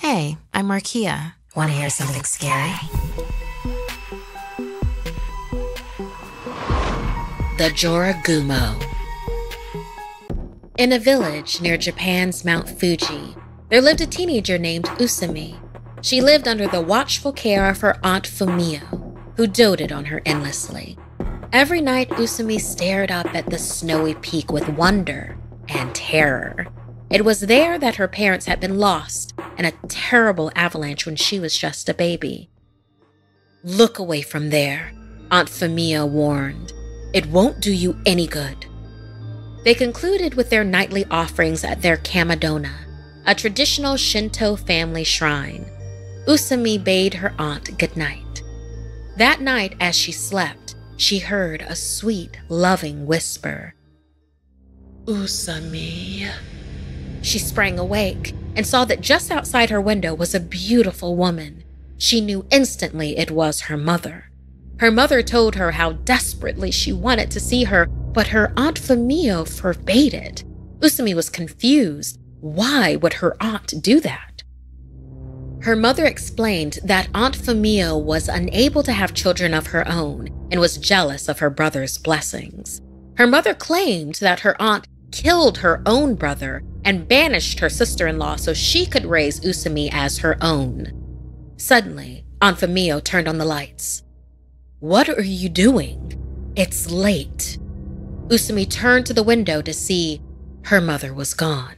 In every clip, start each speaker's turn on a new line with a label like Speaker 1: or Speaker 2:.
Speaker 1: Hey, I'm Markia.
Speaker 2: Want to hear something scary? The Jorogumo. In a village near Japan's Mount Fuji, there lived a teenager named Usumi. She lived under the watchful care of her Aunt Fumio, who doted on her endlessly. Every night, Usumi stared up at the snowy peak with wonder and terror. It was there that her parents had been lost in a terrible avalanche when she was just a baby. "Look away from there," Aunt Fumio warned. "It won't do you any good." They concluded with their nightly offerings at their kamadona, a traditional Shinto family shrine. Usumi bade her aunt goodnight. That night, as she slept, she heard a sweet, loving whisper. "Usumi." She sprang awake and saw that just outside her window was a beautiful woman. She knew instantly it was her mother. Her mother told her how desperately she wanted to see her, but her Aunt Fumio forbade it. Usumi was confused. Why would her aunt do that? Her mother explained that Aunt Fumio was unable to have children of her own and was jealous of her brother's blessings. Her mother claimed that her aunt killed her own brother and banished her sister-in-law so she could raise Usumi as her own. Suddenly, Aunt Fumio turned on the lights. "What are you doing? It's late." Usumi turned to the window to see her mother was gone.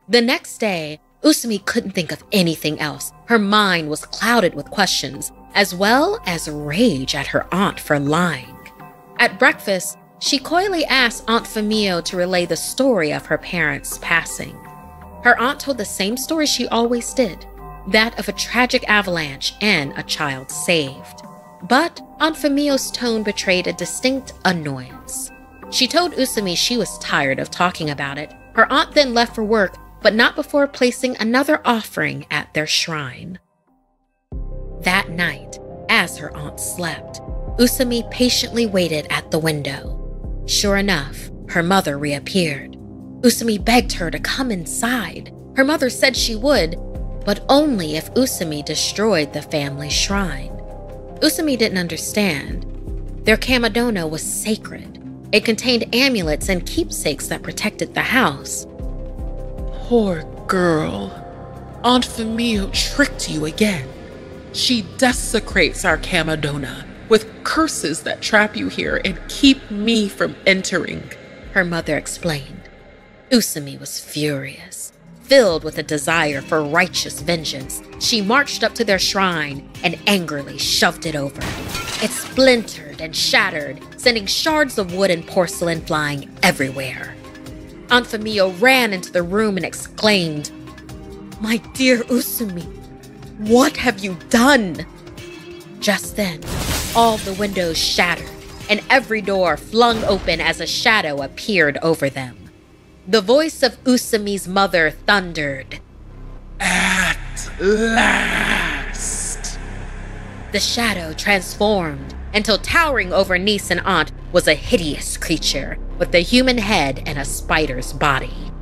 Speaker 2: The next day, Usumi couldn't think of anything else. Her mind was clouded with questions, as well as rage at her aunt for lying. At breakfast, she coyly asked Aunt Fumio to relay the story of her parents' passing. Her aunt told the same story she always did, that of a tragic avalanche and a child saved. But Aunt Fumio's tone betrayed a distinct annoyance. She told Usumi she was tired of talking about it. Her aunt then left for work, but not before placing another offering at their shrine. That night, as her aunt slept, Usumi patiently waited at the window. Sure enough, her mother reappeared. Usumi begged her to come inside. Her mother said she would, but only if Usumi destroyed the family shrine. Usumi didn't understand. Their kamadona was sacred. It contained amulets and keepsakes that protected the house.
Speaker 3: "Poor girl. Aunt Fumio tricked you again. She desecrates our kamadona with curses that trap you here and keep me from entering,"
Speaker 2: her mother explained. Usumi was furious. Filled with a desire for righteous vengeance, she marched up to their shrine and angrily shoved it over. It splintered and shattered, sending shards of wood and porcelain flying everywhere. Aunt Fumio ran into the room and exclaimed, "My dear Usumi, what have you done?" Just then, all the windows shattered and every door flung open as a shadow appeared over them. The voice of Usumi's mother thundered,
Speaker 3: "At last!"
Speaker 2: The shadow transformed until towering over niece and aunt was a hideous creature with a human head and a spider's body.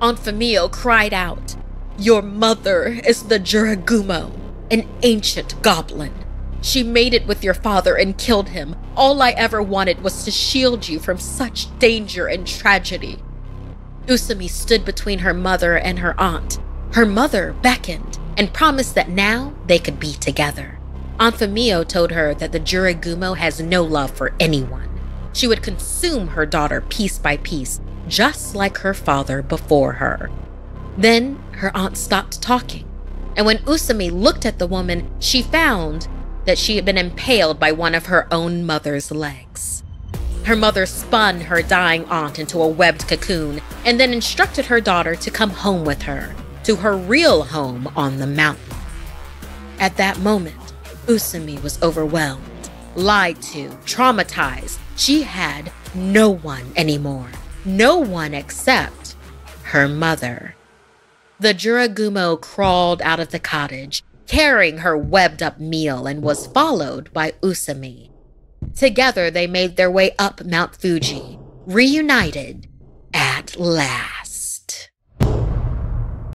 Speaker 2: Aunt Fumio cried out, "Your mother is the Jorogumo, an ancient goblin. She mated with your father and killed him. All I ever wanted was to shield you from such danger and tragedy." Usumi stood between her mother and her aunt. Her mother beckoned and promised that now they could be together. Aunt Fumio told her that the Jorogumo has no love for anyone. She would consume her daughter piece by piece, just like her father before her. Then her aunt stopped talking, and when Usumi looked at the woman, she found that she had been impaled by one of her own mother's legs. Her mother spun her dying aunt into a webbed cocoon and then instructed her daughter to come home with her, to her real home on the mountain. At that moment, Usumi was overwhelmed, lied to, traumatized. She had no one anymore, no one except her mother. The Jorogumo crawled out of the cottage, carrying her webbed-up meal, and was followed by Usumi. Together, they made their way up Mount Fuji, reunited at last.